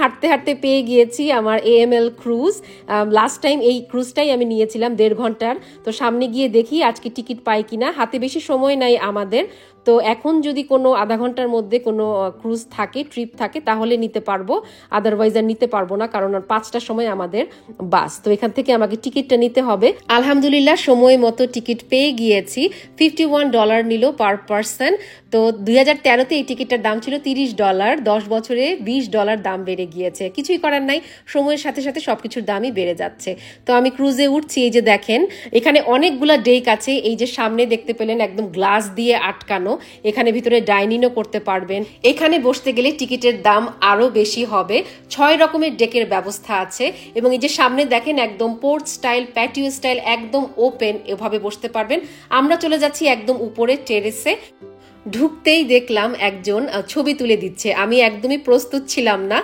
হাঁটতে হাঁটতে পেয়ে গিয়েছি আমার AML ক্রুজ। লাস্ট টাইম এই ক্রুজটাই আমি নিয়েছিলাম 1.5 ঘন্টার। তো সামনে গিয়ে দেখি আজকে টিকিট পাই কিনা। হাতে বেশি সময় নাই আমাদের, তো এখন যদি কোনো আধা ঘন্টার মধ্যে কোনো ক্রুজ থাকে, ট্রিপ থাকে, তাহলে নিতে পারবো, আদারওয়াইজ আর নিতে পারবো না, কারণ 5টার সময় আমাদের বাস। তো এখান থেকে আমাকে টিকিটটা নিতে হবে। আলহামদুলিল্লাহ সময় মতো টিকিট পেয়ে গিয়েছি। $51 নিল পার পারসন। তো 2013-তে এই টিকিটটার দাম ছিল $30, 10 বছরে $20 দাম বেড়ে গিয়েছে। কিছুই করার নাই, সময়ের সাথে সাথে সবকিছুর দামই বেড়ে যাচ্ছে। তো আমি ক্রুজে উঠছি। এই যে দেখেন এখানে অনেকগুলা ডেক আছে। এই যে সামনে দেখতে পেলেন একদম গ্লাস দিয়ে আটকানো, এখানে ভিতরে ডাইনিংও করতে পারবেন। এখানে বসতে গেলে টিকিটের দাম আরো বেশি হবে। 6 রকমের ডেকের ব্যবস্থা আছে এবং এই যে সামনে দেখেন একদম পোর্ট স্টাইল, প্যাটিও স্টাইল, একদম ওপেন, এভাবে বসতে পারবেন। আমরা চলে যাচ্ছি একদম উপরে টেরেসে। ঢুকতেই দেখলাম একজন ছবি তুলে দিচ্ছে। আমি একদমই প্রস্তুত ছিলাম না,